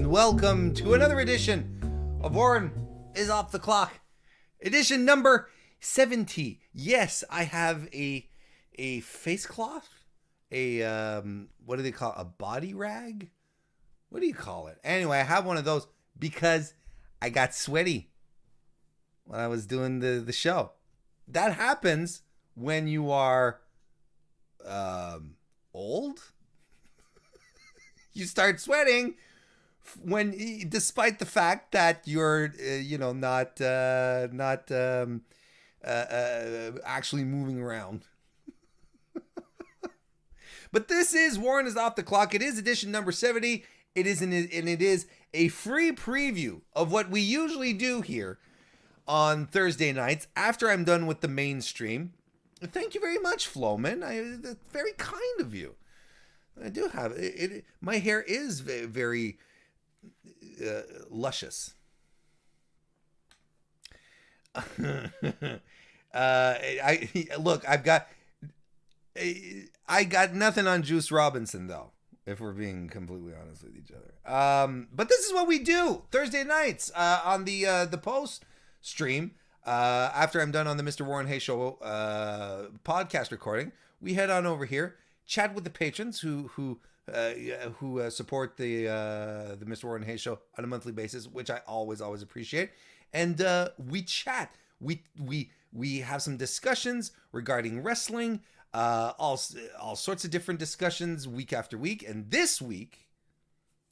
and welcome to another edition of Warren is Off the Clock. Edition number 70. Yes, I have a face cloth, what do they call it? A body rag? What do you call it? Anyway, I have one of those because I got sweaty when I was doing the show. That happens when you are old. You start sweating when, despite the fact that you're, not actually moving around. But this is Warren is Off the Clock. It is edition number 70. It is a free preview of what we usually do here on Thursday nights after I'm done with the mainstream. Thank you very much, Floman. That's very kind of you. I do have it. My hair is very luscious. I got nothing on Juice Robinson though, if we're being completely honest with each other. But this is what we do Thursday nights on the post stream. After I'm done on the MrWarrenHayes show podcast recording, we head on over here, chat with the patrons who support the MrWarrenHayes show on a monthly basis, which I always appreciate, and we chat. We have some discussions regarding wrestling, all sorts of different discussions week after week. And this week,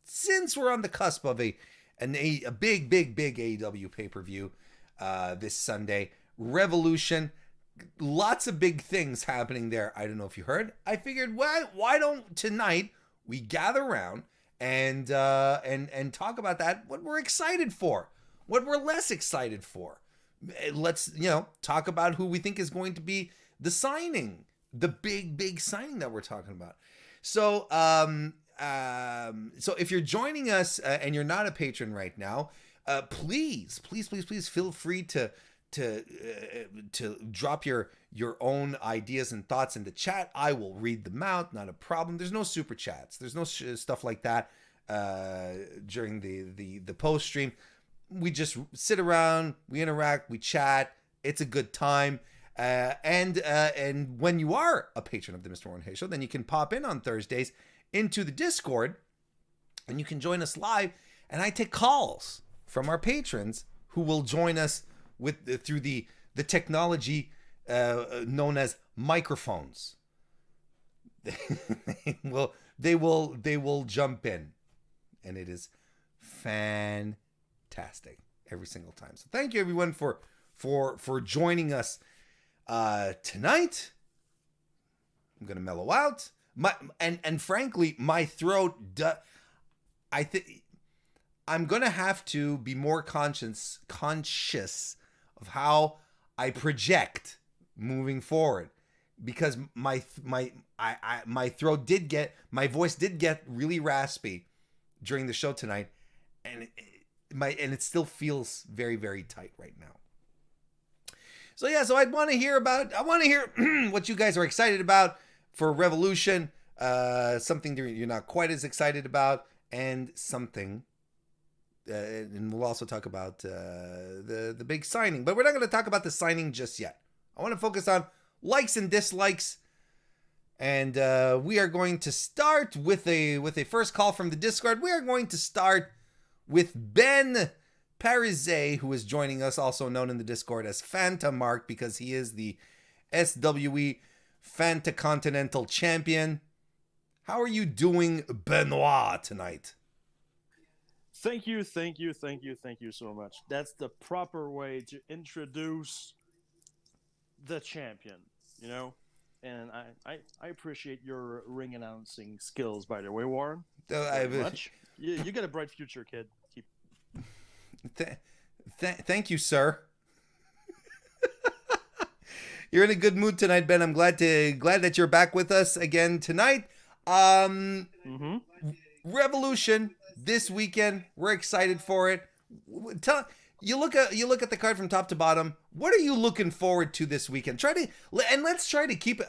since we're on the cusp of a big AEW pay-per-view this Sunday, Revolution, lots of big things happening there. I don't know if you heard. I figured, why don't tonight we gather around and talk about that, what we're excited for, what we're less excited for. Let's, talk about who we think is going to be the signing, the big signing that we're talking about. So, so if you're joining us and you're not a patron right now, please feel free to drop your own ideas and thoughts in the chat. I will read them out, not a problem. There's no super chats. There's no stuff like that during the post stream. We just sit around, we interact, we chat. It's a good time. And when you are a patron of the MrWarrenHayes show, then you can pop in on Thursdays into the Discord and you can join us live. And I take calls from our patrons who will join us through the technology known as microphones. They will jump in, and it is fantastic every single time. So thank you everyone for joining us tonight. I'm gonna mellow out and frankly my throat. I think I'm gonna have to be more conscious of how I project moving forward, because my voice did get really raspy during the show tonight, and it still feels very, very tight right now. So yeah, so I want to hear what you guys are excited about for Revolution, something you're not quite as excited about, and something. And we'll also talk about the big signing, but we're not going to talk about the signing just yet. I want to focus on likes and dislikes, and we are going to start with a first call from the Discord. We are going to start with Ben Parizet, who is joining us, also known in the Discord as Fanta Mark, because he is the SWE Fanta Continental Champion. How are you doing, Benoit, tonight? Thank you so much. That's the proper way to introduce the champion, And I appreciate your ring announcing skills, by the way, Warren. Very much. You got a bright future, kid. Thank you, sir. You're in a good mood tonight, Ben. I'm glad that you're back with us again tonight. Revolution this weekend. We're excited for it. you look at the card from top to bottom. What are you looking forward to this weekend? Let's try to keep it.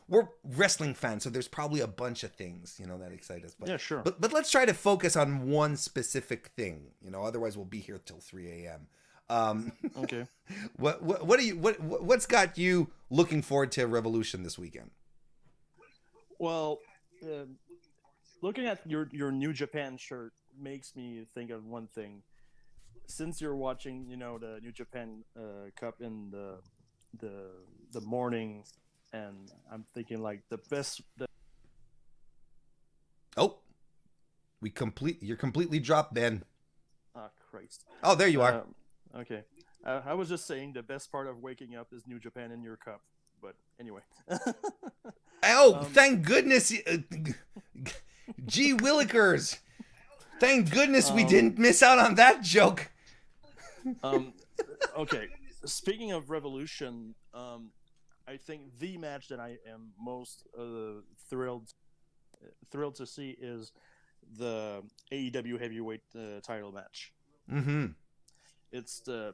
We're wrestling fans, so there's probably a bunch of things that excite us. But, Yeah, sure. But let's try to focus on one specific thing. Otherwise we'll be here till 3 a.m. Okay. What's got you looking forward to Revolution this weekend? Well, looking at your New Japan shirt makes me think of one thing. Since you're watching, the New Japan Cup in the morning, and I'm thinking like the best. You're completely dropped, Ben. Ah, Christ. Oh, there you are. Okay. I was just saying the best part of waking up is New Japan in your cup. But anyway. Thank goodness. Gee Willikers. Thank goodness we didn't miss out on that joke. Okay. Speaking of Revolution, I think the match that I am most thrilled to see is the AEW heavyweight title match. Mm-hmm. It's the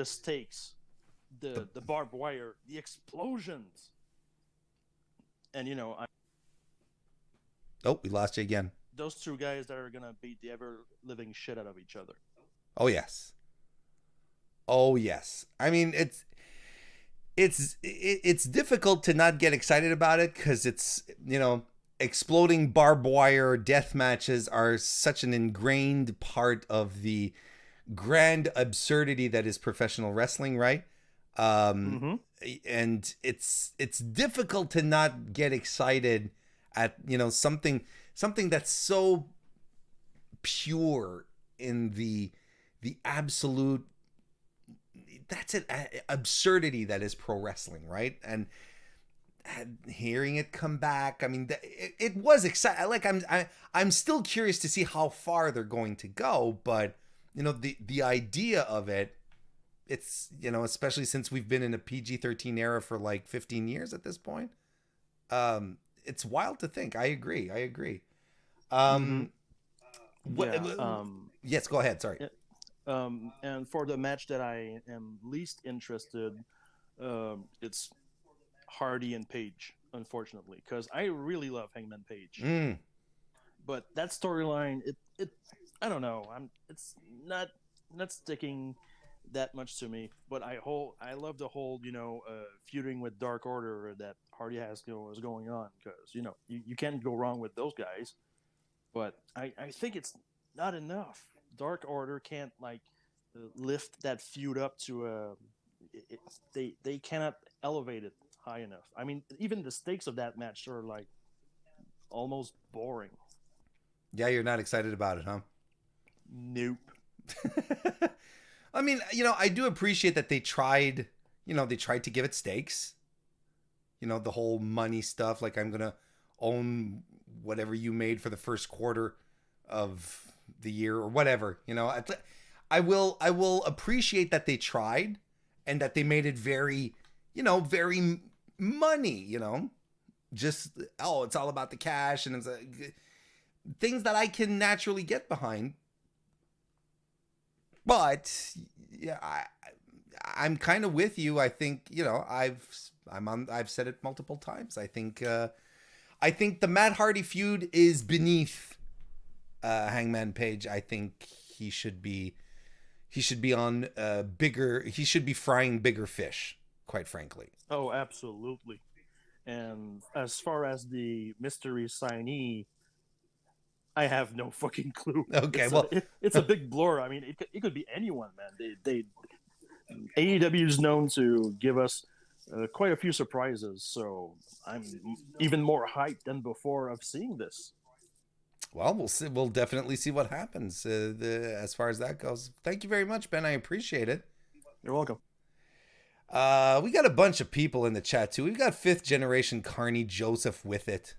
stakes, the barbed wire, the explosions, and we lost you again. Those two guys that are gonna beat the ever living shit out of each other. Oh yes. I mean, it's difficult to not get excited about it because it's exploding barbed wire death matches are such an ingrained part of the grand absurdity that is professional wrestling, right? And it's difficult to not get excited at something that's so pure in the absolute absurdity that is pro wrestling, right? And hearing it come back, I mean, it was exciting. Like I'm still curious to see how far they're going to go, but the idea of it, it's especially since we've been in a PG-13 era for like 15 years at this point, it's wild to think. I agree. Yes, go ahead. Sorry. And for the match that I am least interested, it's Hardy and Page, unfortunately, because I really love Hangman Page. But that storyline, it I don't know. It's not sticking that much to me. But I love the whole feuding with Dark Order that Hardy is going on, because you can't go wrong with those guys. But I think it's not enough. Dark Order can't lift that feud up to they cannot elevate it high enough. I mean, even the stakes of that match are like almost boring. Yeah, you're not excited about it, huh? Nope. I mean, I do appreciate that they tried to give it stakes. The whole money stuff, like I'm going to own whatever you made for the first quarter of the year or whatever. I will appreciate that they tried and that they made it very, very money, just, it's all about the cash, and it's things that I can naturally get behind. But yeah, I'm kind of with you. I think, I've said it multiple times. I think the Matt Hardy feud is beneath Hangman Page. I think he should be on bigger. He should be frying bigger fish, quite frankly. Oh, absolutely. And as far as the mystery signee, I have no fucking clue. Okay, it's a big blur. I mean, it could be anyone, man. AEW is known to give us quite a few surprises, so I'm even more hyped than before of seeing this. Well, we'll see. We'll definitely see what happens as far as that goes. Thank you very much, Ben. I appreciate it. You're welcome. We got a bunch of people in the chat too. We've got 5th generation Carney Joseph with it,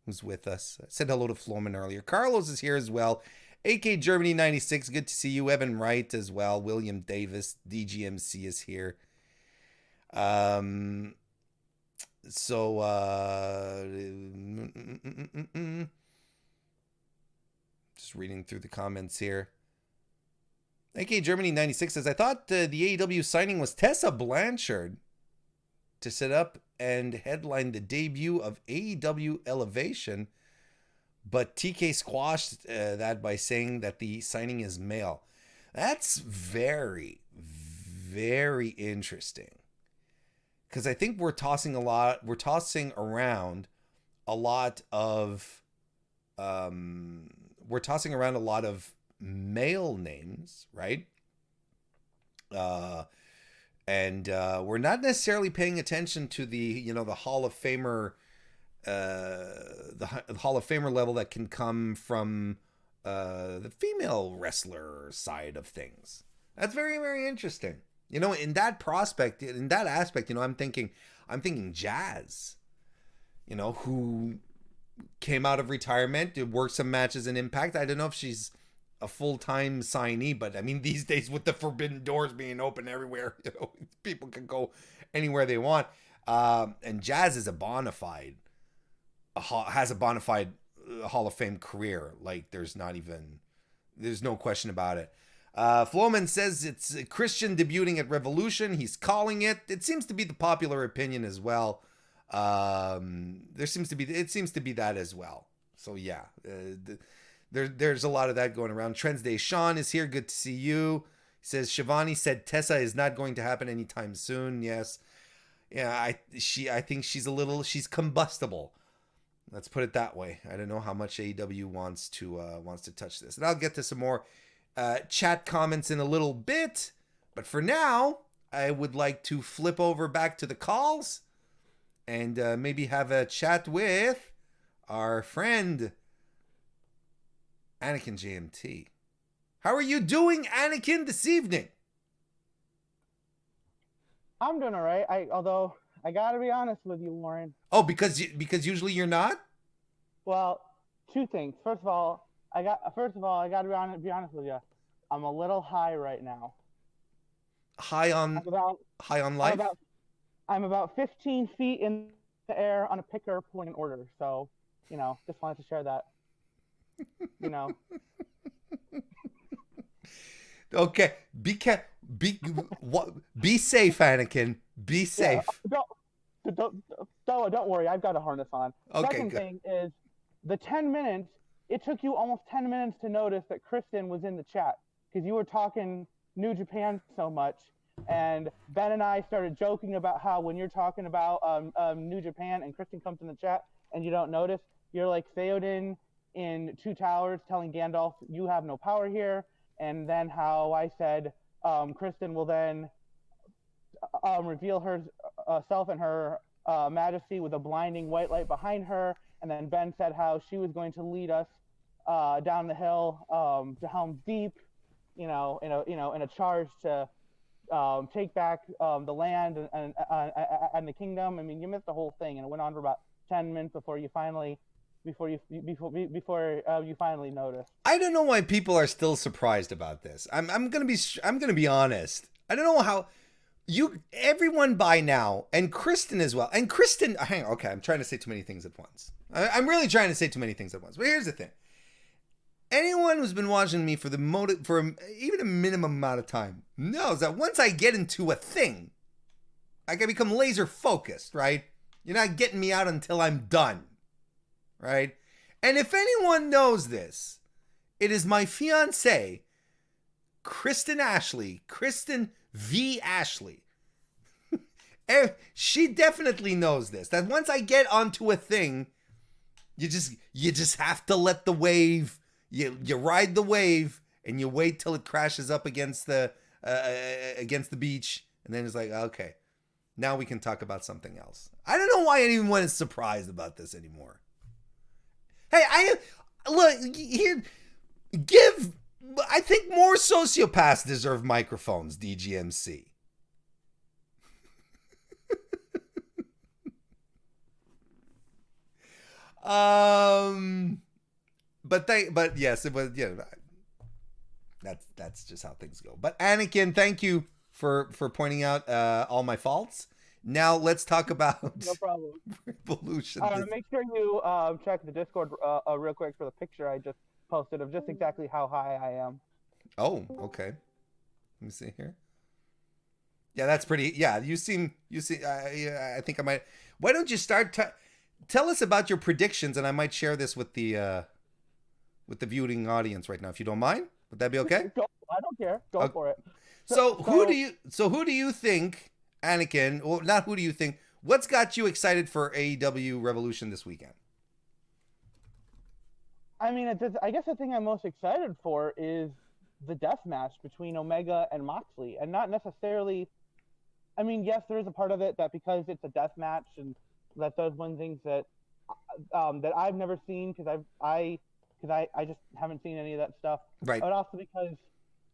who's with us. I said hello to Floman earlier. Carlos is here as well. AK Germany 96, good to see you. Evan Wright as well. William Davis, DGMC is here. Just reading through the comments here. AK Germany 96 says, I thought the AEW signing was Tessa Blanchard to set up and headline the debut of AEW Elevation, but TK squashed that by saying that the signing is male. That's very, very interesting. Because I think we're tossing around a lot of male names, right? And we're not necessarily paying attention to the Hall of Famer, the Hall of Famer level that can come from the female wrestler side of things. That's very, very interesting. In that aspect, I'm thinking Jazz, who came out of retirement, worked some matches in Impact. I don't know if she's a full-time signee, but I mean, these days with the forbidden doors being open everywhere, people can go anywhere they want. And Jazz is has a bona fide Hall of Fame career. Like there's no question about it. Floman says it's Christian debuting at Revolution. He's calling it. It seems to be the popular opinion as well. It seems to be that as well. So yeah, there's a lot of that going around. Trends Day Sean is here. Good to see you. He says Shivani said Tessa is not going to happen anytime soon. Yes. Yeah, I think she's combustible. Let's put it that way. I don't know how much AEW wants to touch this. And I'll get to some more chat comments in a little bit. But for now, I would like to flip over back to the calls and maybe have a chat with our friend Anakin JMT. How are you doing, Anakin, this evening? I'm doing all right. Although I gotta be honest with you, Warren. Oh, because usually you're not? Well, two things. First of all, I gotta be honest with you. I'm a little high right now. High on life? I'm about 15 feet in the air on a picker pulling an order. So, just wanted to share that. Okay. Be safe, Anakin. Be safe. Yeah, don't worry. I've got a harness on. Okay, Second good. thing is the 10 minutes. It took you almost 10 minutes to notice that Kristen was in the chat because you were talking New Japan so much. And Ben and I started joking about how when you're talking about New Japan and Kristen comes in the chat and you don't notice, you're like Theoden in Two Towers telling Gandalf, you have no power here. And then how I said Kristen will then reveal herself and her majesty with a blinding white light behind her. And then Ben said how she was going to lead us down the hill to Helm's Deep, in a charge to take back the land and the kingdom. I mean, you missed the whole thing, and it went on for about 10 minutes before you finally noticed. I don't know why people are still surprised about this. I'm gonna be honest. I don't know how everyone by now, and Kristen as well. And Kristen, hang on, okay, I'm trying to say too many things at once. I'm really trying to say too many things at once. But here's the thing. Anyone who's been watching me for even a minimum amount of time knows that once I get into a thing, I can become laser focused, right? You're not getting me out until I'm done, right? And if anyone knows this, it is my fiancée, Kristen V. Ashley. She definitely knows this, that once I get onto a thing, you just have to let the wave, you ride the wave and you wait till it crashes up against the beach, and then it's like, okay, now we can talk about something else. I don't know why anyone is surprised about this anymore. Hey, look here, I think more sociopaths deserve microphones, DGMC. But yes, it was, that's just how things go. But Anakin, thank you for pointing out all my faults. Now let's talk about no problem. Revolution. Make sure you check the Discord real quick for the picture I just posted of just exactly how high I am. Oh, okay. Let me see here. Yeah, that's pretty. Yeah, you seem. I think I might. Why don't you start? Tell us about your predictions, and I might share this with the viewing audience right now, if you don't mind. Would that be okay? I don't care. Go for it. So who do you think, Anakin? Well, not who do you think. What's got you excited for AEW Revolution this weekend? I mean, I guess the thing I'm most excited for is the death match between Omega and Moxley, and not necessarily. I mean, yes, there is a part of it that because it's a death match, and that does one things that that I've never seen because I just haven't seen any of that stuff. Right. But also because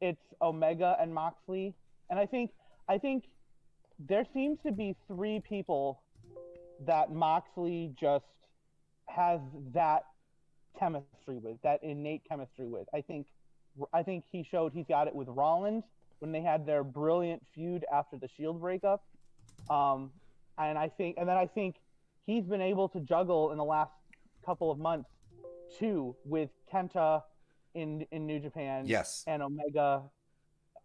it's Omega and Moxley, and I think there seems to be 3 people that Moxley just has that chemistry with, that innate chemistry with. I think he showed he's got it with Rollins when they had their brilliant feud after the Shield breakup, and then I think he's been able to juggle in the last couple of months too with Kenta in New Japan, yes, and Omega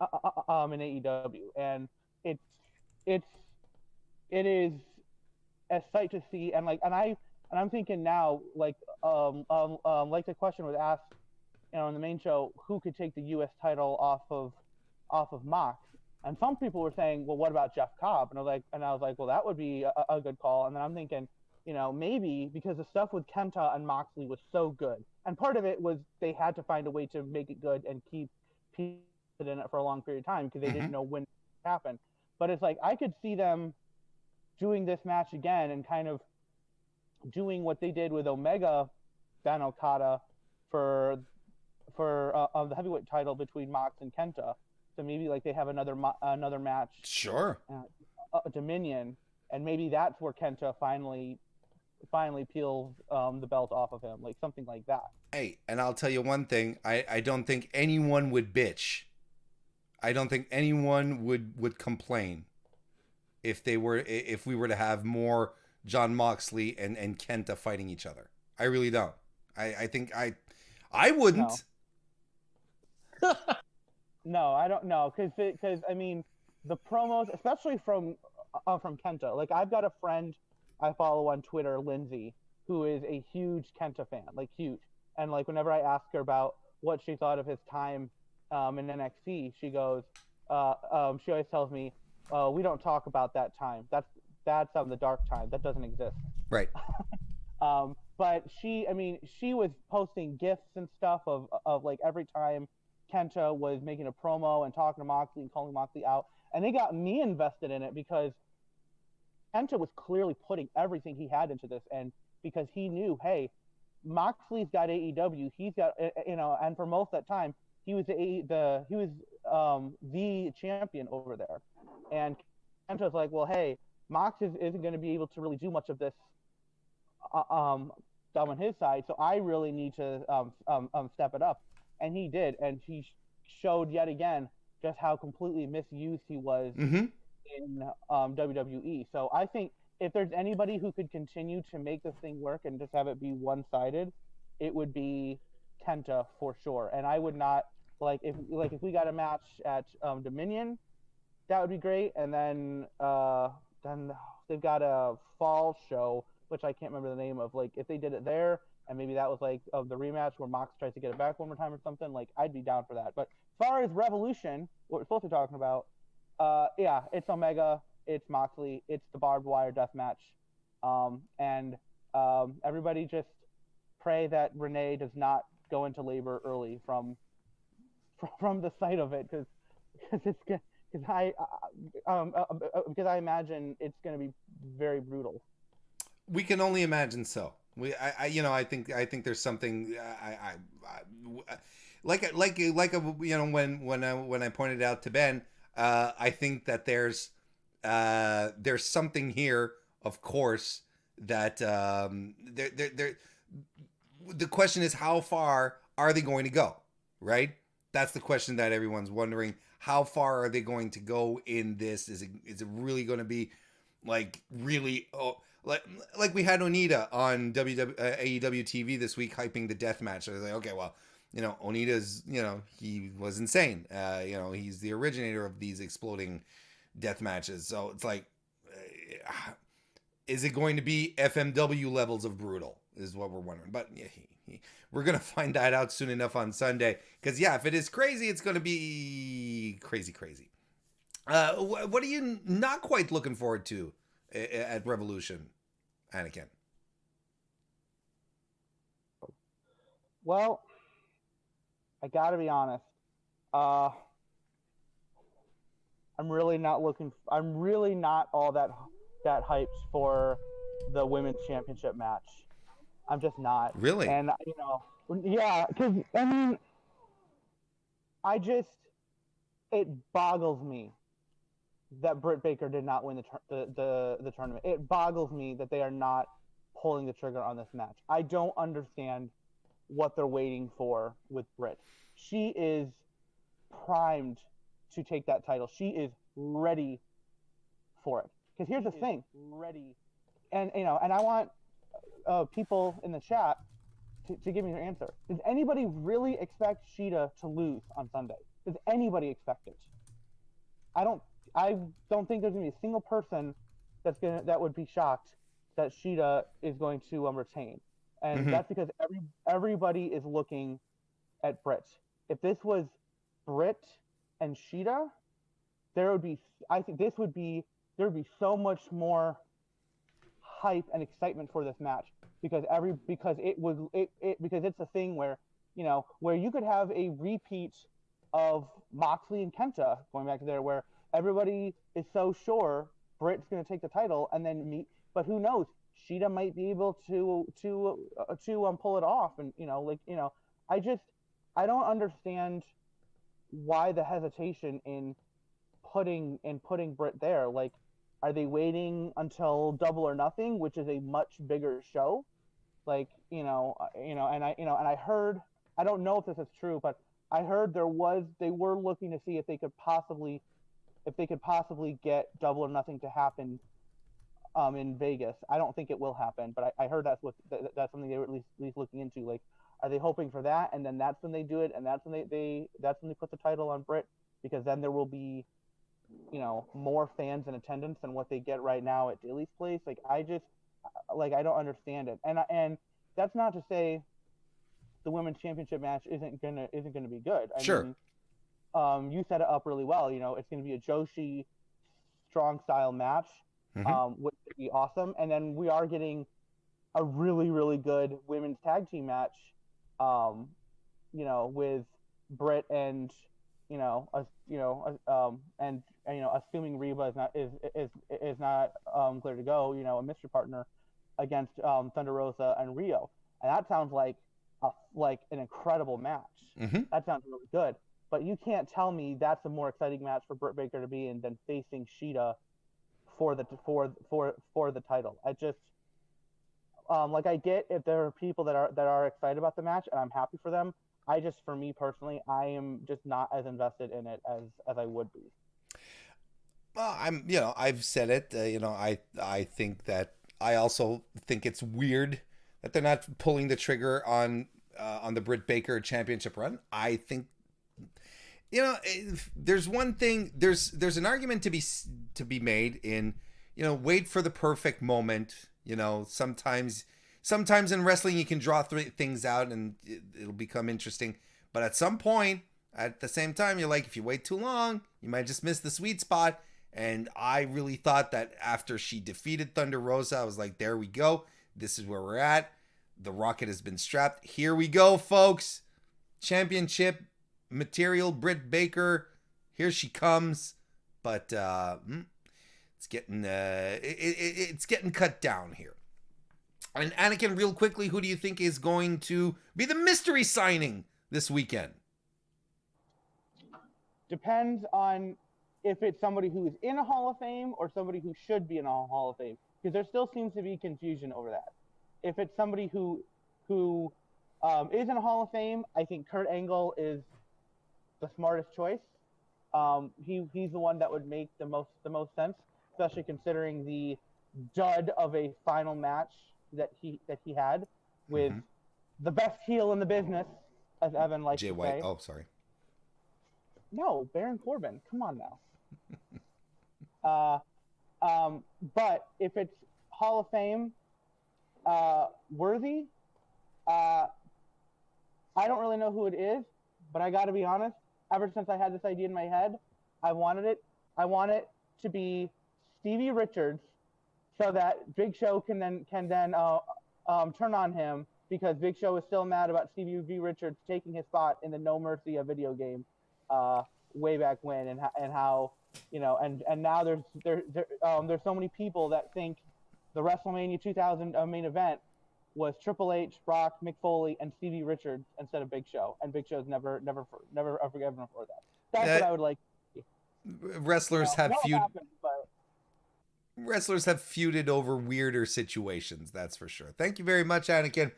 in AEW, and it is a sight to see, and I'm thinking now, like the question was asked, in the main show, who could take the U.S. title off of Mox, and some people were saying, well, what about Jeff Cobb? And I was like, well, that would be a good call. And then I'm thinking, maybe because the stuff with Kenta and Moxley was so good, and part of it was they had to find a way to make it good and keep people in it for a long period of time because they didn't know when it would happen. But it's like I could see them doing this match again and kind of doing what they did with Omega Dan Okada for the heavyweight title between Mox and Kenta. So maybe like they have another match. Sure. Dominion, and maybe that's where Kenta finally peels the belt off of him, like something like that. Hey, and I'll tell you one thing. I don't think anyone would bitch. I don't think anyone would complain if we were to have more John Moxley and Kenta fighting each other. I really don't. I think I wouldn't. No. No, I don't know, because I mean the promos, especially from Kenta. Like I've got a friend I follow on Twitter, Lindsay, who is a huge Kenta fan, like huge. And like whenever I ask her about what she thought of his time in NXT, she goes, she always tells me, we don't talk about that time. That's the dark time. That doesn't exist. Right. But she was posting GIFs and stuff of like every time Kenta was making a promo and talking to Moxley and calling Moxley out. And they got me invested in it because Kenta was clearly putting everything he had into this. And because he knew, hey, Moxley's got AEW. He's got, and for most of that time, he was the champion over there. And Kenta's like, well, hey, Mox isn't going to be able to really do much of this on his side, so I really need to step it up. And he did, and he showed yet again just how completely misused he was in WWE. So I think if there's anybody who could continue to make this thing work and just have it be one-sided, it would be Kenta for sure. And I would not if we got a match at Dominion, that would be great. And then they've got a fall show, which I can't remember the name of. Like if they did it there, and maybe that was like the rematch where Mox tries to get it back one more time or something, like I'd be down for that. But as far as Revolution, what we're supposed to be talking about, yeah, it's Omega, it's Moxley, it's the barbed wire death match, and everybody just pray that Renee does not go into labor early from the sight of it, because I imagine it's going to be very brutal. We can only imagine so. I think there's something when I pointed out to Ben, I think that there's something here, of course, that the question is, how far are they going to go, right? That's the question that everyone's wondering. How far are they going to go in this? Is it really going to be like really like we had Onita on AEW TV this week hyping the death match. I was like, okay, well, Onita's, he was insane. He's the originator of these exploding death matches. So it's like, is it going to be FMW levels of brutal is what we're wondering. But we're going to find that out soon enough on Sunday. Because, if it is crazy, it's going to be crazy, crazy. What are you not quite looking forward to at Revolution, Anakin? Well, I gotta be honest. I'm really not all that hyped for the women's championship match. I'm just not. Really? And yeah, because it boggles me that Britt Baker did not win the tournament. It boggles me that they are not pulling the trigger on this match. I don't understand what they're waiting for with Britt. She is primed to take that title. She is ready for it. Because here's the thing. Ready. And I want people in the chat to give me their answer. Does anybody really expect Shida to lose on Sunday? Does anybody expect it? I don't think there's gonna be a single person that would be shocked that Shida is going to retain. And that's because everybody is looking at Britt. If this was Britt and Shida, there would be so much more hype and excitement for this match because it's a thing where you could have a repeat of Moxley and Kenta going back to there where everybody is so sure Britt's going to take the title and then but who knows? Shida might be able to pull it off, and I don't understand why the hesitation in putting Britt there. Like, are they waiting until Double or Nothing, which is a much bigger show? Like, and I heard, I don't know if this is true, but I heard they were looking to see if they could possibly get Double or Nothing to happen in Vegas. I don't think it will happen, but I heard that's something they were at least looking into. Like, are they hoping for that, and then that's when they do it, and that's when they put the title on Britt, because then there will be, more fans in attendance than what they get right now at Daly's Place. Like, I don't understand it, and that's not to say the women's championship match isn't gonna be good. I mean, you set it up really well. It's gonna be a Joshi strong style match. Which would be awesome. And then we are getting a really, really good women's tag team match, with Britt and, assuming Reba is not clear to go, a mystery partner against Thunder Rosa and Rio. And that sounds like an incredible match. That sounds really good. But you can't tell me that's a more exciting match for Britt Baker to be in than facing Shida for the title. I just I get if there are people that are excited about the match, and I'm happy for them. For me personally, I am just not as invested in it as I would be. Well, I've said it. I think that I also think it's weird that they're not pulling the trigger on the Britt Baker championship run. I think. There's one thing. There's an argument to be made in, wait for the perfect moment. Sometimes in wrestling you can draw things out and it'll become interesting. But at some point, at the same time, you're like, if you wait too long, you might just miss the sweet spot. And I really thought that after she defeated Thunder Rosa, I was like, there we go. This is where we're at. The rocket has been strapped. Here we go, folks. Championship material, Britt Baker, here she comes, but it's getting cut down here. And Anakin, real quickly, who do you think is going to be the mystery signing this weekend? Depends on if it's somebody who is in a Hall of Fame or somebody who should be in a Hall of Fame, because there still seems to be confusion over that. If it's somebody who is in a Hall of Fame, I think Kurt Angle is the smartest choice. He's the one that would make the most sense, especially considering the dud of a final match that he had with the best heel in the business, as Evan likes Jay to White. say. Oh, sorry. No, Baron Corbin. Come on now. But if it's Hall of Fame worthy, I don't really know who it is, but I got to be honest. Ever since I had this idea in my head, I want it to be Stevie Richards, so that Big Show can then turn on him, because Big Show is still mad about Stevie V. Richards taking his spot in the No Mercy video game way back when, and how and now there's so many people that think the WrestleMania 2000 main event was Triple H, Brock, Mick Foley, and Stevie Richards instead of Big Show, and Big Show's never forgiven him for that. That's what I would like. Wrestlers have Wrestlers have feuded over weirder situations, that's for sure. Thank you very much, Anakin.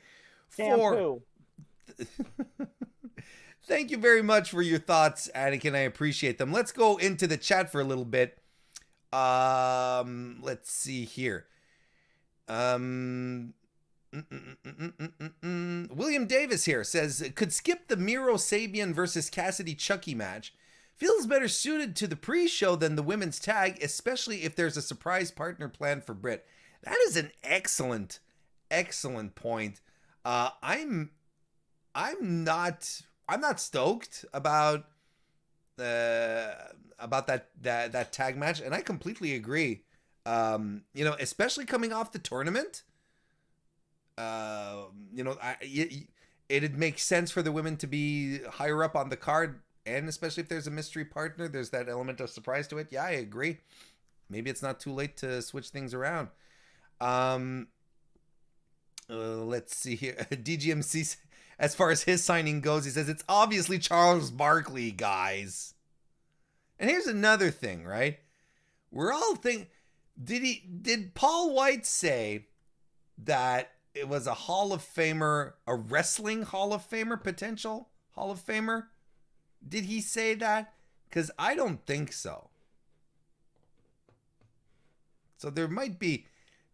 Thank you very much for your thoughts, Anakin. I appreciate them. Let's go into the chat for a little bit. Let's see here. William Davis here says, could skip the Miro Sabian versus Cassidy Chucky match. Feels better suited to the pre-show than the women's tag, especially if there's a surprise partner planned for Britt. That is an excellent point. I'm not stoked about that tag match, and I completely agree. Especially coming off the tournament, it'd make sense for the women to be higher up on the card, and especially if there's a mystery partner, there's that element of surprise to it. Yeah, I agree. Maybe it's not too late to switch things around. Let's see here. DGMC, as far as his signing goes, he says, it's obviously Charles Barkley, guys. And here's another thing, right? We're all thinking, did Paul White say that it was a Hall of Famer, a wrestling Hall of Famer, potential Hall of Famer? Did he say that? Because I don't think so. So there might be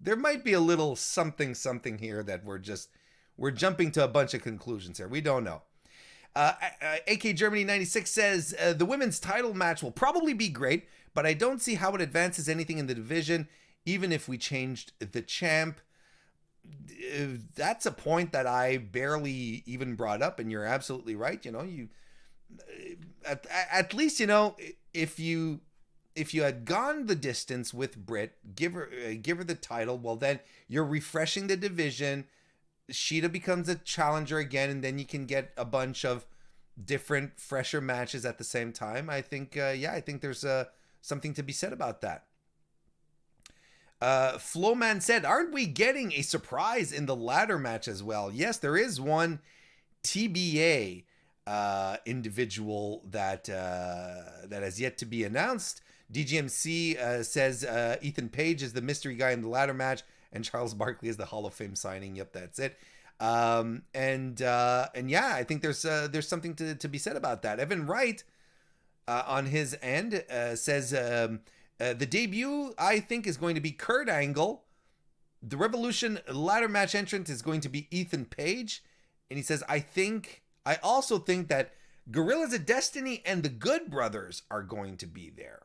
a little something here that we're jumping to a bunch of conclusions here. We don't know. AK Germany 96 says the women's title match will probably be great, but I don't see how it advances anything in the division, even if we changed the champ. That's a point that I barely even brought up, and you're absolutely right. At least if you had gone the distance with Britt, give her the title, well, then you're refreshing the division. Sheeta becomes a challenger again, and then you can get a bunch of different, fresher matches at the same time. I think there's something to be said about that. Flowman said, aren't we getting a surprise in the ladder match as well? Yes, there is one TBA individual that has yet to be announced. DGMC says Ethan Page is the mystery guy in the ladder match, and Charles Barkley is the Hall of Fame signing. Yep, that's it. And yeah, I think there's something to be said about that. Evan Wright on his end says the debut, I think, is going to be Kurt Angle. The Revolution ladder match entrant is going to be Ethan Page, and he says I also think that Gorillas of Destiny and the Good Brothers are going to be there.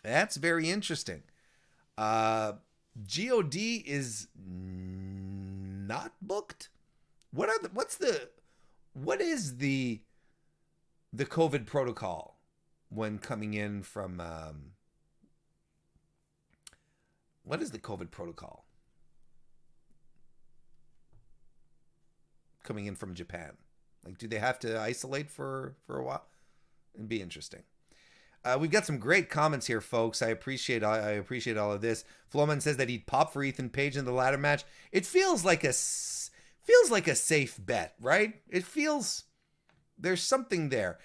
That's very interesting. God is not booked. What is the COVID protocol when coming in from what is the COVID protocol coming in from Japan? Like, do they have to isolate for a while? It'd be interesting. We've got some great comments here, folks. I appreciate all of this. Floman says that he'd pop for Ethan Page in the ladder match. It feels like a safe bet, right? There's something there.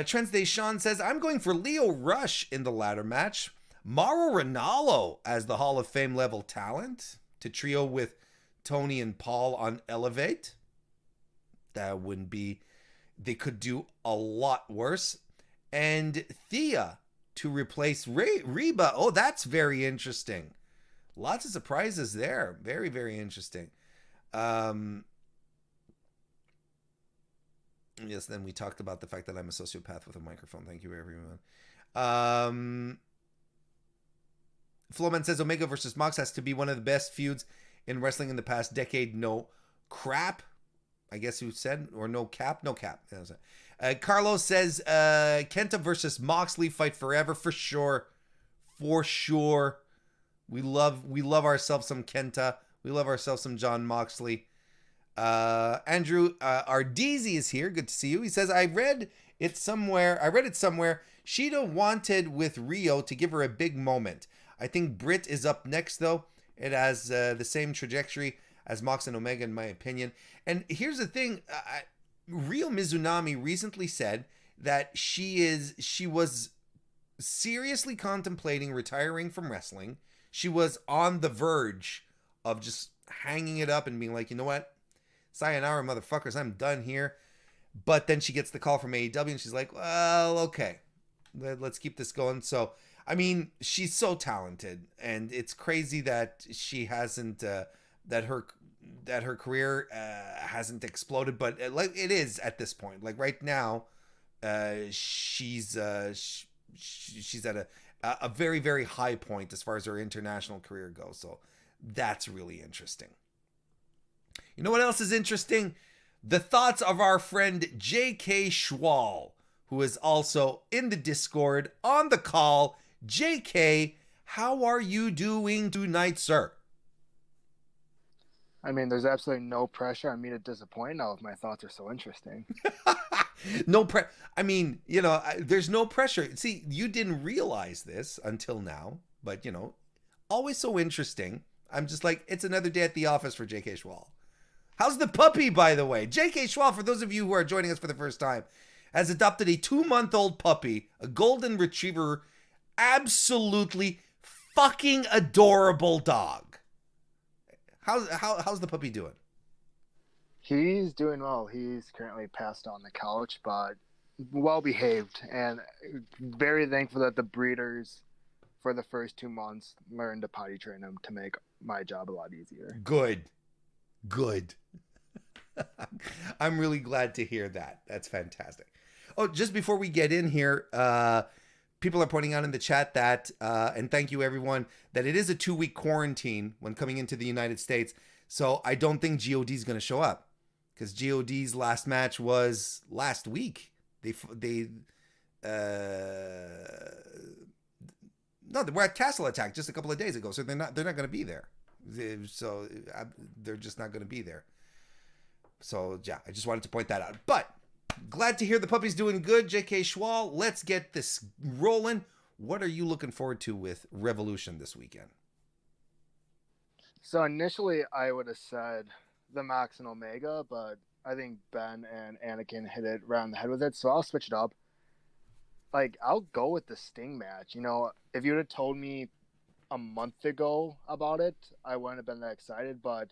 Trent Day Sean says, I'm going for Leo Rush in the ladder match. Mauro Ranallo as the Hall of Fame level talent to trio with Tony and Paul on Elevate. That wouldn't be... They could do a lot worse. And Thea to replace Reba. Oh, that's very interesting. Lots of surprises there. Very, very interesting. Yes, then we talked about the fact that I'm a sociopath with a microphone. Thank you, everyone. Flowman says Omega versus Mox has to be one of the best feuds in wrestling in the past decade. No crap, I guess you said, or no cap? No cap. Carlos says Kenta versus Moxley, fight forever, for sure. For sure. We love ourselves some Kenta. We love ourselves some John Moxley. Andrew Ardeezy is here. Good to see you. He says, I read it somewhere. Shida wanted with Rio to give her a big moment. I think Britt is up next, though. It has the same trajectory as Mox and Omega, in my opinion. And here's the thing. Rio Mizunami recently said that she was seriously contemplating retiring from wrestling. She was on the verge of just hanging it up and being like, you know what? Sayonara, motherfuckers, I'm done here. But then she gets the call from AEW and she's like, well, okay, let's keep this going. So, I mean, she's so talented, and it's crazy that she hasn't, that her career hasn't exploded, but like it is at this point. Like right now, she's at a very, very high point as far as her international career goes. So that's really interesting. You know what else is interesting? The thoughts of our friend J.K. Schwal, who is also in the Discord on the call. J.K., how are you doing tonight, sir? I mean, there's absolutely no pressure on me to disappoint now if my thoughts are so interesting. I mean, you know, there's no pressure. See, you didn't realize this until now, but, you know, always so interesting. I'm just like, it's another day at the office for J.K. Schwal. How's the puppy, by the way? J.K. Schwal, for those of you who are joining us for the first time, has adopted a 2-month-old puppy, a golden retriever, absolutely fucking adorable dog. How's the puppy doing? He's doing well. He's currently passed on the couch, but well behaved, and very thankful that the breeders for the first 2 months learned to potty train him to make my job a lot easier. Good. I'm really glad to hear that. That's fantastic. Oh, just before we get in here, people are pointing out in the chat that, and thank you everyone, that it is a 2-week quarantine when coming into the United States. So I don't think GOD is going to show up, because GOD's last match was last week. They were at Castle Attack just a couple of days ago, so they're not going to be there. So they're just not going to be there. So yeah, I just wanted to point that out. But glad to hear the puppy's doing good, J.K. Schwal. Let's get this rolling. What are you looking forward to with Revolution this weekend? So initially, I would have said the Max and Omega, but I think Ben and Anakin hit it around the head with it, so I'll switch it up. Like, I'll go with the Sting match. You know, if you would have told me a month ago about it, I wouldn't have been that excited, but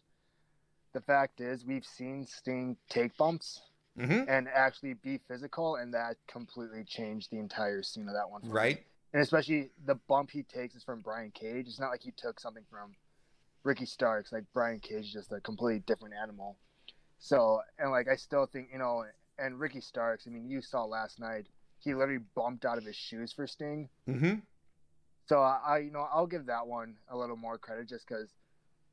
the fact is we've seen Sting take bumps and actually be physical, and that completely changed the entire scene of that one. Right. Me. And especially the bump he takes is from Brian Cage. It's not like he took something from Ricky Starks. Like, Brian Cage is just a completely different animal. So, and like, I still think, you know, and Ricky Starks, I mean, you saw last night, he literally bumped out of his shoes for Sting. So I'll give that one a little more credit just because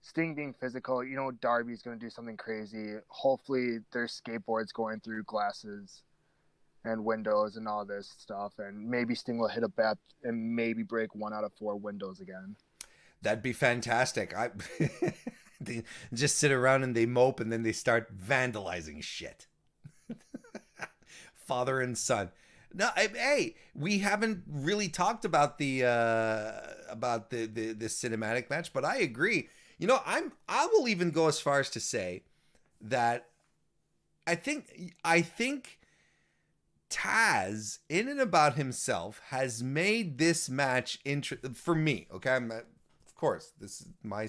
Sting being physical, you know, Darby's going to do something crazy. Hopefully there's skateboards going through glasses and windows and all this stuff. And maybe Sting will hit a bat and maybe break 1 out of 4 windows again. That'd be fantastic. They just sit around and they mope and then they start vandalizing shit. Father and son. No, hey, we haven't really talked about the cinematic match, but I agree. You know, I will even go as far as to say that I think Taz, in and about himself, has made this match for me. Okay, of course, this is my.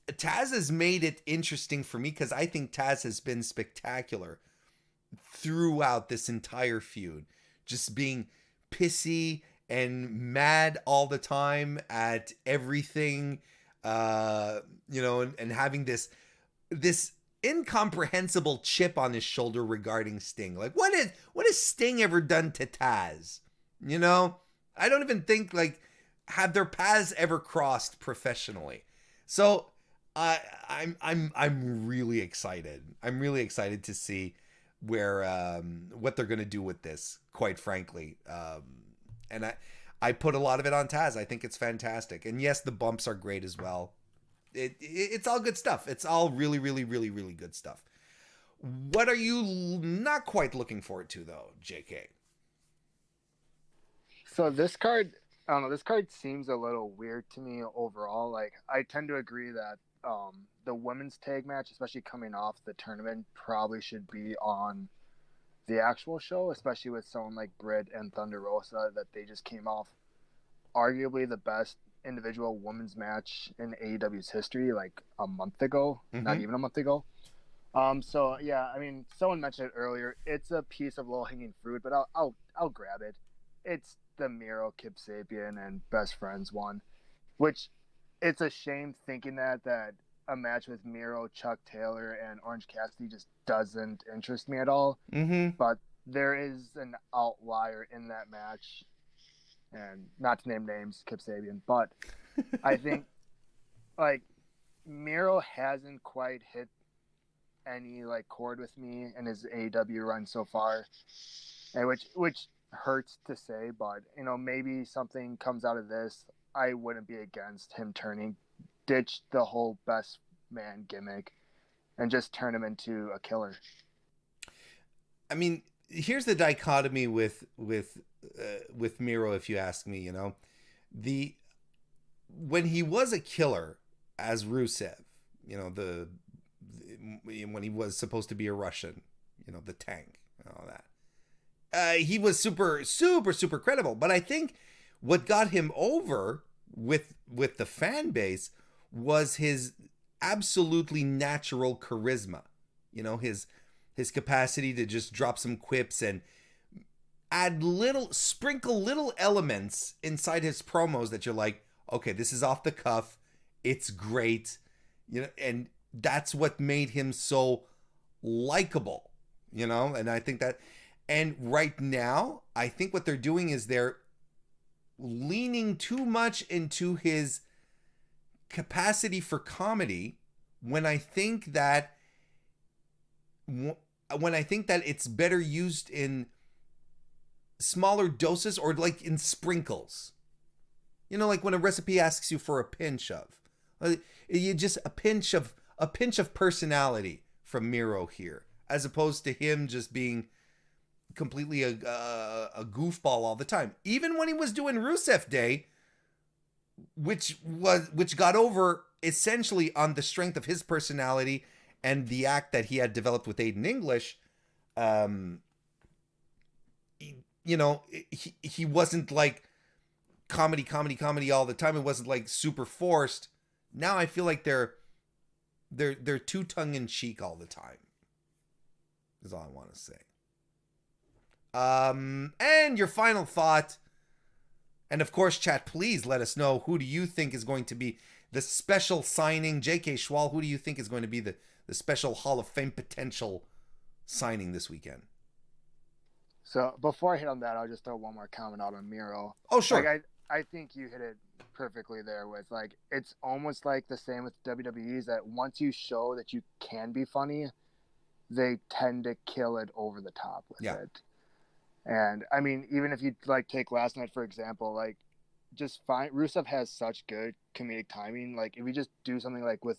Taz has made it interesting for me because I think Taz has been spectacular throughout this entire feud. Just being pissy and mad all the time at everything, you know, and having this incomprehensible chip on his shoulder regarding Sting. Like, what has Sting ever done to Taz? You know, I don't even think, like, have their paths ever crossed professionally. So I'm really excited. I'm really excited to see where what they're gonna do with this, quite frankly. And I put a lot of it on Taz. I think it's fantastic. And yes, the bumps are great as well. It's all good stuff. It's all really, really, really, really good stuff. What are you not quite looking forward to, though, JK? So this card, I don't know, this card seems a little weird to me overall. Like, I tend to agree that the women's tag match, especially coming off the tournament, probably should be on the actual show, especially with someone like Britt and Thunder Rosa, that they just came off arguably the best individual women's match in AEW's history, like a month ago, not even a month ago. So yeah, I mean, someone mentioned it earlier. It's a piece of low-hanging fruit, but I'll grab it. It's the Miro, Kip Sabian, and Best Friends one, which it's a shame thinking that a match with Miro, Chuck Taylor, and Orange Cassidy just doesn't interest me at all. But there is an outlier in that match, and not to name names, Kip Sabian, but I think like Miro hasn't quite hit any like chord with me in his AEW run so far, and which hurts to say, but you know, maybe something comes out of this. I wouldn't be against him ditch the whole best man gimmick and just turn him into a killer. I mean, here's the dichotomy with Miro, if you ask me. You know, when he was a killer as Rusev, you know, when he was supposed to be a Russian, you know, the tank and all that, he was super credible. But I think what got him over with the fan base was his absolutely natural charisma. You know, his capacity to just drop some quips and sprinkle little elements inside his promos that you're like, okay, this is off the cuff, it's great, you know, and that's what made him so likable, you know. And I think that, and right now, I think what they're doing is they're leaning too much into his capacity for comedy when I think that it's better used in smaller doses, or like in sprinkles. You know, like when a recipe asks you for a pinch of, you just a pinch of personality from Miro here, as opposed to him just being completely a goofball all the time. Even when he was doing Rusev Day, which got over essentially on the strength of his personality and the act that he had developed with Aiden English, you know, he wasn't like comedy all the time. It wasn't like super forced. Now I feel like they're too tongue-in-cheek all the time, is all I want to say. And your final thought, and of course, chat, please let us know, who do you think is going to be the special signing? JK Schwal, who do you think is going to be the special Hall of Fame potential signing this weekend? So before I hit on that, I'll just throw one more comment out on Miro. Oh, sure. Like, I think you hit it perfectly there with, like, it's almost like the same with WWE's, that once you show that you can be funny, they tend to kill it over the top with it. And I mean, even if you like take last night, for example, like, just fine. Rusev has such good comedic timing. Like, if you just do something like with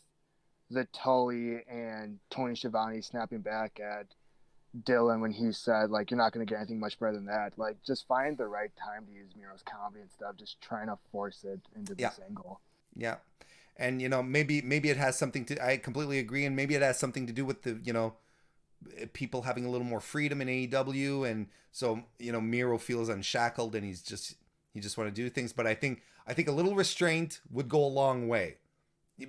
the Tully and Tony Schiavone snapping back at Dylan when he said, like, you're not going to get anything much better than that. Like, just find the right time to use Miro's comedy instead of just trying to force it into this angle. Yeah. And, you know, maybe it has something to, I completely agree. And maybe it has something to do with the, you know, people having a little more freedom in AEW. And so, you know, Miro feels unshackled and he just want to do things. But I think a little restraint would go a long way,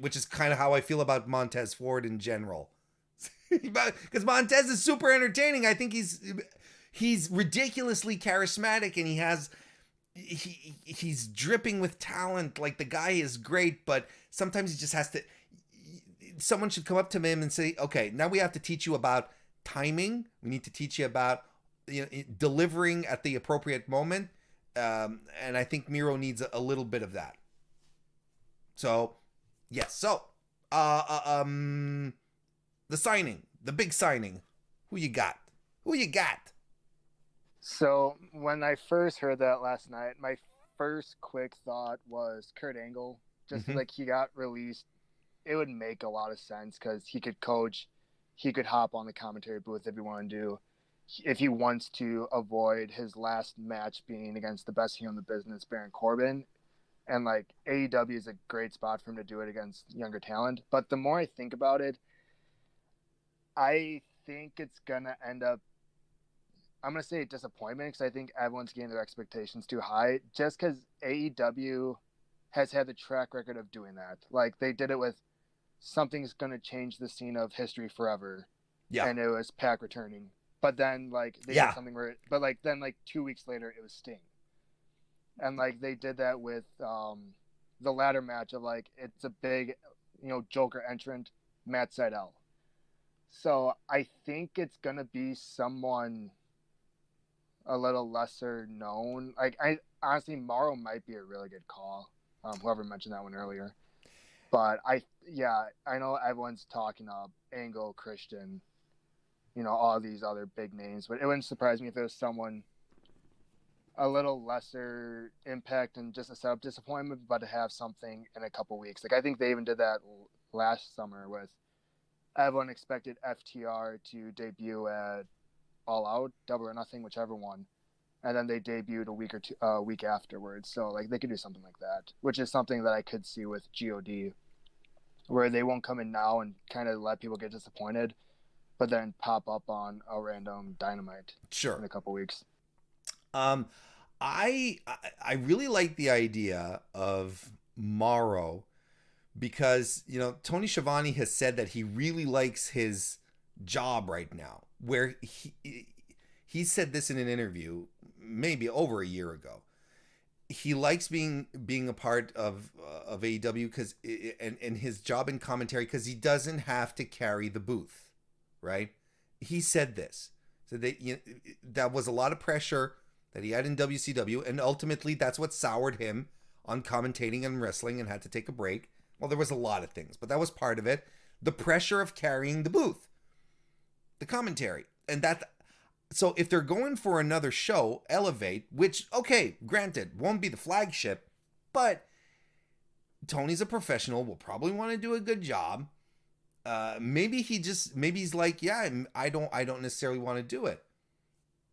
which is kind of how I feel about Montez Ford in general. Because Montez is super entertaining. I think he's ridiculously charismatic, and he's dripping with talent. Like, the guy is great, but sometimes he just has to. someone should come up to him and say, okay, now we have to teach you about timing. We need to teach you about delivering at the appropriate moment. And I think Miro needs a little bit of that. So, yes. So, the signing, the big signing. Who you got? So when I first heard that last night, my first quick thought was Kurt Angle. Just like he got released, it would make a lot of sense because he could coach, he could hop on the commentary booth if he wanted to. If he wants to avoid his last match being against the best heel in the business, Baron Corbin, and like AEW is a great spot for him to do it against younger talent. But the more I think about it, I think it's gonna end up, I'm going to say disappointment because I think everyone's getting their expectations too high just because AEW has had the track record of doing that. Like they did it with something's going to change the scene of history forever. Yeah. And it was Pac returning. But then like they did something where, but like then like 2 weeks later it was Sting. And like they did that with the ladder match of like, it's a big, Joker entrant, Matt Sydal. So I think it's going to be someone a little lesser known. Like I honestly, Morrow might be a really good call. Whoever mentioned that one earlier, but I know everyone's talking up Angle, Christian, all these other big names, but it wouldn't surprise me if it was someone a little lesser impact and just a setup disappointment, but to have something in a couple weeks. Like I think they even did that last summer with everyone expected FTR to debut at All Out, Double or Nothing, whichever one, and then they debuted a week afterwards. So like they could do something like that, which is something that I could see with God, where they won't come in now and kind of let people get disappointed, but then pop up on a random Dynamite in a couple weeks. I really like the idea of Morrow because Tony Schiavone has said that he really likes his job right now, where he said this in an interview maybe over a year ago. He likes being a part of AEW because and his job in commentary because he doesn't have to carry the booth, right? He said this, so that that was a lot of pressure that he had in WCW, and ultimately that's what soured him on commentating and wrestling and had to take a break. Well, there was a lot of things, but that was part of it. The pressure of carrying the booth, the commentary, and that. So if they're going for another show, Elevate, which, okay, granted, won't be the flagship, but Tony's a professional, will probably want to do a good job. Maybe he's like, yeah, I don't necessarily want to do it.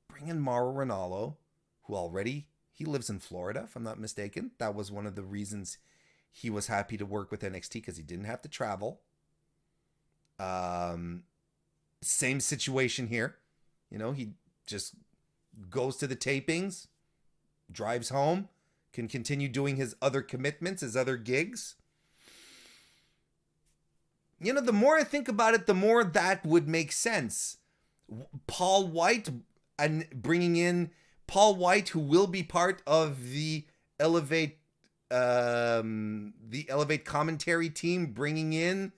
Bring in Mauro Ranallo, who already, he lives in Florida, if I'm not mistaken. That was one of the reasons he was happy to work with NXT, because he didn't have to travel. Same situation here. He just goes to the tapings, drives home, can continue doing his other commitments, his other gigs. The more I think about it, the more that would make sense. Paul White, and bringing in Paul White, who will be part of the Elevate commentary team, bringing in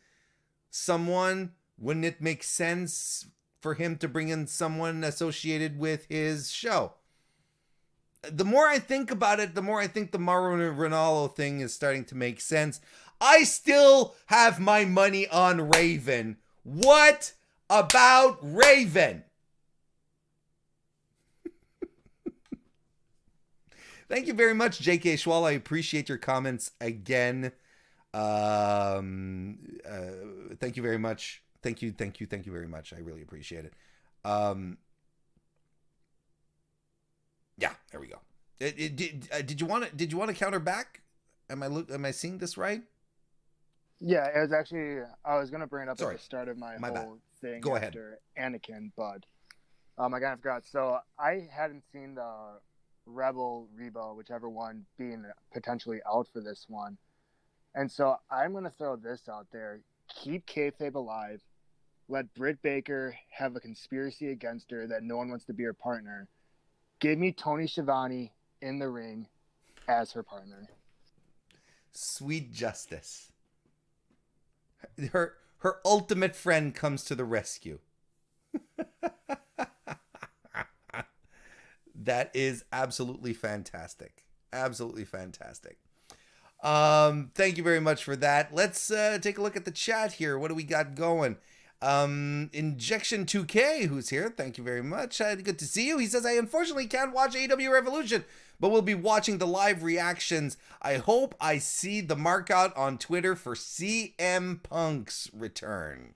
someone. Wouldn't it make sense for him to bring in someone associated with his show? The more I think about it, the more I think the Mauro Ranallo thing is starting to make sense. I still have my money on Raven. What about Raven? Thank you very much, J.K. Schwal. I appreciate your comments again. Thank you very much. Thank you very much. I really appreciate it. Yeah, there we go. Did you want to counter back? Am I seeing this right? Yeah, it was actually, I was gonna bring it up at the start of my whole bad. thing. Go after Anakin, but I kind of forgot. So I hadn't seen the Rebel, Rebo, whichever one, being potentially out for this one, and so I'm gonna throw this out there: keep kayfabe alive. Let Britt Baker have a conspiracy against her that no one wants to be her partner. Give me Tony Schiavone in the ring as her partner. Sweet justice. Her her ultimate friend comes to the rescue. That is absolutely fantastic. Absolutely fantastic. Thank you very much for that. Let's take a look at the chat here. What do we got going? Injection 2K, who's here. Thank you very much. Good to see you. He says, I unfortunately can't watch AEW Revolution, but we'll be watching the live reactions. I hope I see the mark out on Twitter for CM Punk's return.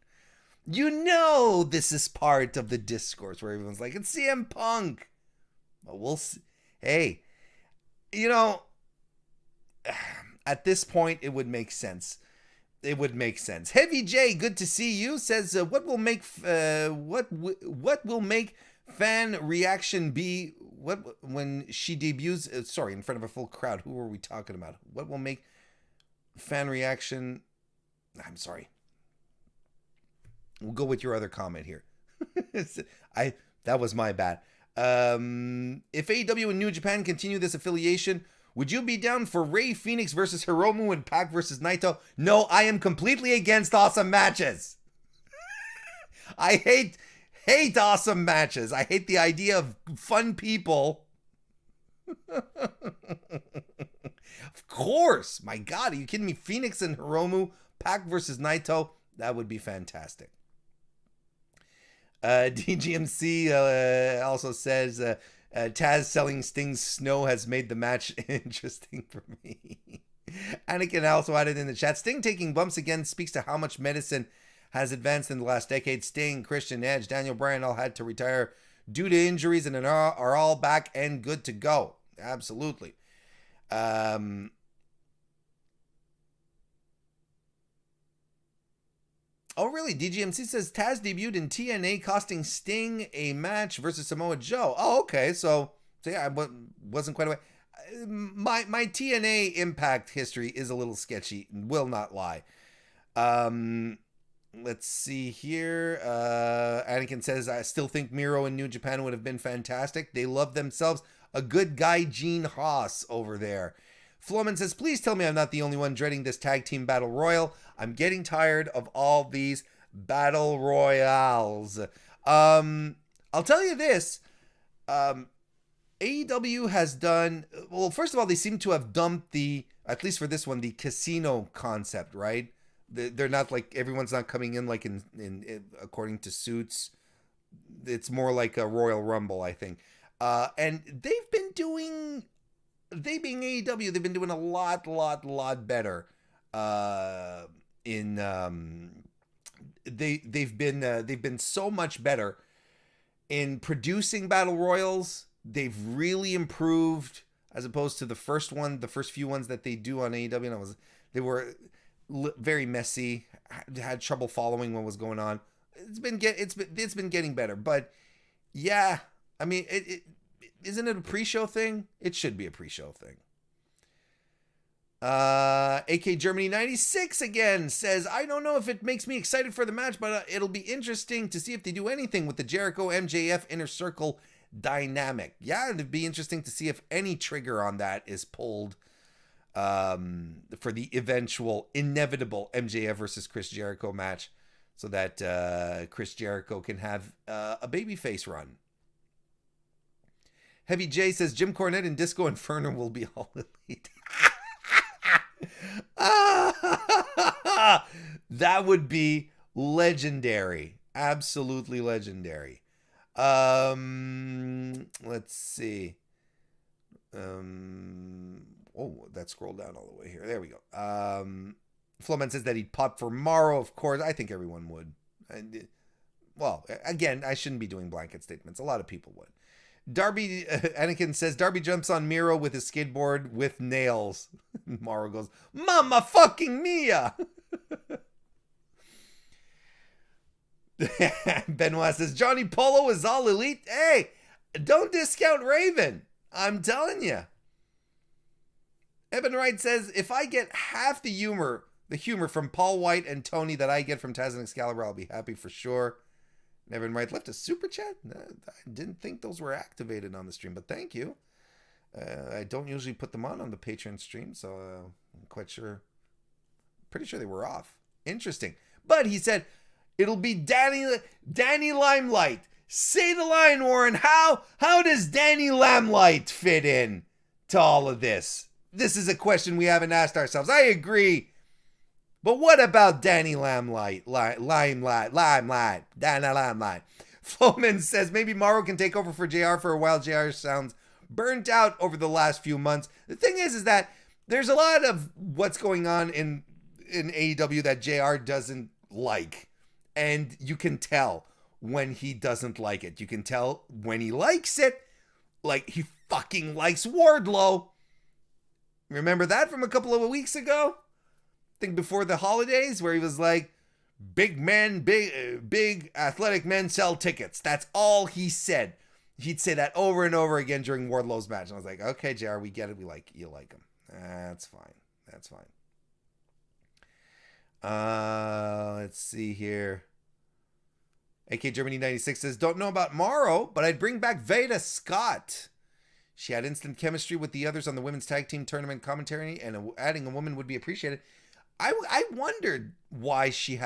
You know this is part of the discourse where everyone's like, it's CM Punk. But we'll see. Hey, you know, at this point, it would make sense. It would make sense. Heavy J, good to see you. Says, what will make fan reaction be when she debuts? Sorry, in front of a full crowd. Who are we talking about? What will make fan reaction? I'm sorry. We'll go with your other comment here. That was my bad. If AEW and New Japan continue this affiliation, would you be down for Rey Fenix versus Hiromu and Pac versus Naito? No, I am completely against awesome matches. I hate awesome matches. I hate the idea of fun people. Of course. My God, are you kidding me? Phoenix and Hiromu, Pac versus Naito. That would be fantastic. DGMC also says, Taz selling Sting's snow has made the match interesting for me. Anakin also added in the chat, Sting taking bumps again speaks to how much medicine has advanced in the last decade. Sting, Christian, Edge, Daniel Bryan all had to retire due to injuries and are all back and good to go. Absolutely. Oh, really? DGMC says Taz debuted in TNA, costing Sting a match versus Samoa Joe. Oh, okay. So yeah, I wasn't quite aware. My TNA Impact history is a little sketchy. Will not lie. Let's see here. Anakin says, I still think Miro and New Japan would have been fantastic. They love themselves. A good guy, Gene Haas over there. Floman says, please tell me I'm not the only one dreading this tag team battle royal. I'm getting tired of all these battle royales. I'll tell you this. AEW has done, well, first of all, they seem to have dumped at least for this one, the casino concept, right? They're not like, everyone's not coming in like in according to suits. It's more like a Royal Rumble, I think. And they've been doing, they being AEW, they've been doing a lot better. They've been so much better in producing battle royals. They've really improved as opposed to the first few ones that they do on AEW. And they were very messy. Had trouble following what was going on. It's been getting better, but yeah, I mean, isn't it a pre-show thing? It should be a pre-show thing. AK Germany 96 again says, I don't know if it makes me excited for the match, but it'll be interesting to see if they do anything with the Jericho MJF Inner Circle dynamic. Yeah, it'd be interesting to see if any trigger on that is pulled for the inevitable MJF versus Chris Jericho match, so that Chris Jericho can have a babyface run. Heavy J says Jim Cornette and Disco Inferno will be all elite. That would be legendary. Absolutely legendary. Let's see. Oh, that scrolled down all the way here. There we go. Flowman says that he'd pop for Morrow. Of course, I think everyone would. Well, again, I shouldn't be doing blanket statements. A lot of people would. Darby, Anakin says, Darby jumps on Miro with his skateboard with nails. Morrow goes, Mamma fucking Mia! Benoit says, Johnny Polo is all elite. Hey, don't discount Raven. I'm telling you. Eben Wright says, if I get half the humor from Paul White and Tony that I get from Taz and Excalibur, I'll be happy for sure. Evan Wright left a super chat. I didn't think those were activated on the stream, but thank you. I don't usually put them on the Patreon stream, so I'm quite sure. Pretty sure they were off. Interesting. But he said, it'll be Danny Limelight. Say the line, Warren. How does Danny Limelight fit in to all of this? This is a question we haven't asked ourselves. I agree. But what about Danny Limelight? Limelight. Danny Limelight. Floman says maybe Mauro can take over for JR for a while. JR sounds burnt out over the last few months. The thing is that there's a lot of what's going on in AEW that JR doesn't like. And you can tell when he doesn't like it. You can tell when he likes it. Like he fucking likes Wardlow. Remember that from a couple of weeks ago? I think before the holidays, where he was like, big athletic men sell tickets. That's all he said. He'd say that over and over again during Wardlow's match. And I was like, okay, JR, we get it. You like him. That's fine. Let's see here. AK Germany 96 says, don't know about Mauro, but I'd bring back Veda Scott. She had instant chemistry with the others on the women's tag team tournament commentary, and adding a woman would be appreciated. I wondered why she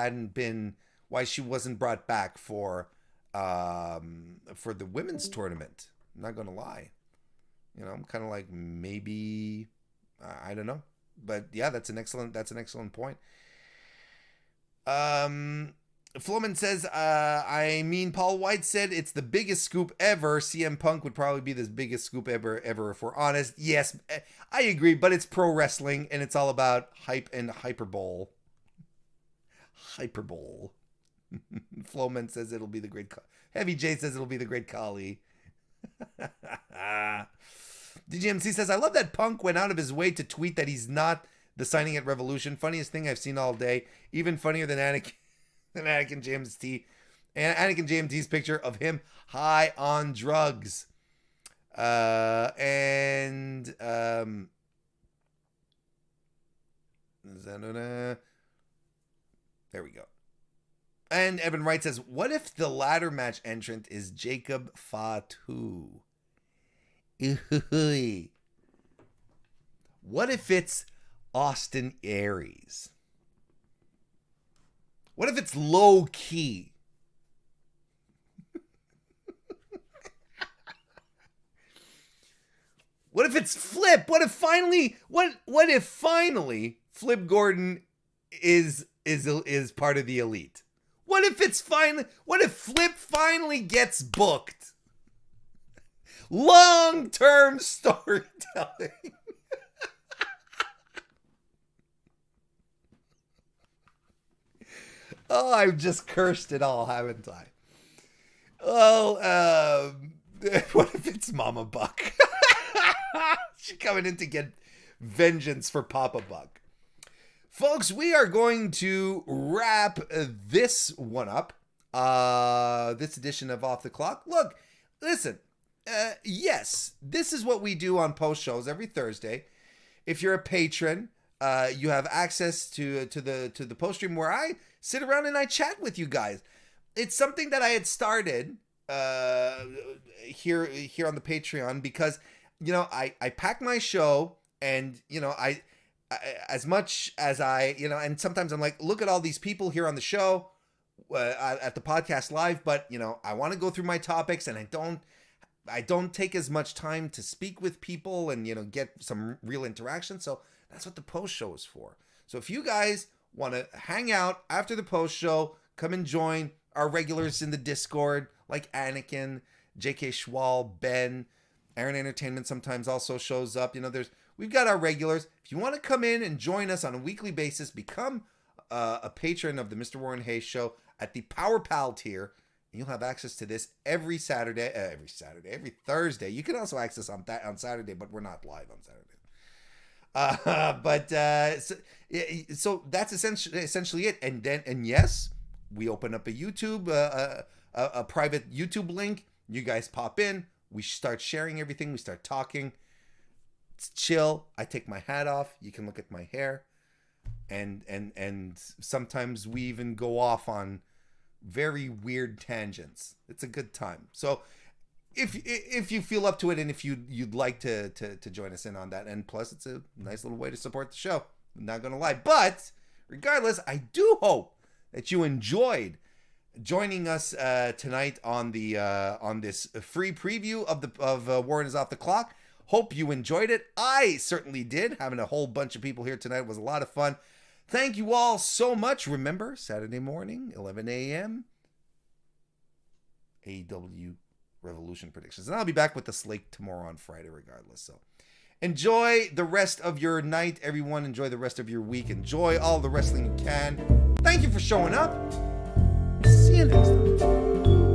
wasn't brought back for the women's tournament. I'm not gonna lie. I'm kind of like, maybe, I don't know, but yeah, that's an excellent point. Floman says, Paul White said it's the biggest scoop ever. CM Punk would probably be the biggest scoop ever, if we're honest. Yes, I agree, but it's pro wrestling, and it's all about hype and hyperbole. Floman says it'll be the great... Heavy J says it'll be the great Kali. DGMC says, I love that Punk went out of his way to tweet that he's not the signing at Revolution. Funniest thing I've seen all day. Even funnier than Anakin JMT. And Anakin JMT's picture of him high on drugs. There we go. And Evan Wright says, what if the ladder match entrant is Jacob Fatu? What if it's Austin Aries? What if it's low key? What if it's Flip? What if finally Flip Gordon is part of the elite? What if Flip finally gets booked? Long-term storytelling. Oh, I've just cursed it all, haven't I? Oh, what if it's Mama Buck? She's coming in to get vengeance for Papa Buck. Folks, we are going to wrap this one up. This edition of Off the Clock. Look, listen. Yes, this is what we do on post shows every Thursday. If you're a patron, you have access to the post stream where I sit around and I chat with you guys. It's something that I had started here on the Patreon because I pack my show, and I as much as and sometimes I'm like, look at all these people here on the show at the podcast live, but I want to go through my topics, and I don't take as much time to speak with people and get some real interaction. So that's what the post show is for. So if you guys want to hang out after the post show, come and join our regulars in the Discord, like Anakin, JK Schwal, Ben, Aaron Entertainment sometimes also shows up. We've got our regulars. If you want to come in and join us on a weekly basis, become a patron of the MrWarrenHayes show at the Power Pal tier. You'll have access to this every Thursday. You can also access on Saturday, but we're not live on Saturday. So that's essentially it. And yes, we open up a YouTube, a private YouTube link. You guys pop in. We start sharing everything. We start talking. It's chill. I take my hat off. You can look at my hair, and sometimes we even go off on very weird tangents. It's a good time. So if you feel up to it, and if you'd like to join us in on that, and plus it's a nice little way to support the show. I'm not gonna lie, but regardless, I do hope that you enjoyed joining us tonight on the on this free preview of Warren is Off the Clock. Hope you enjoyed it. I certainly did. Having a whole bunch of people here tonight was a lot of fun. Thank you all so much. Remember, Saturday morning, 11 a.m., AEW Revolution predictions. And I'll be back with the slate tomorrow on Friday regardless. So enjoy the rest of your night, everyone. Enjoy the rest of your week. Enjoy all the wrestling you can. Thank you for showing up. See you next time.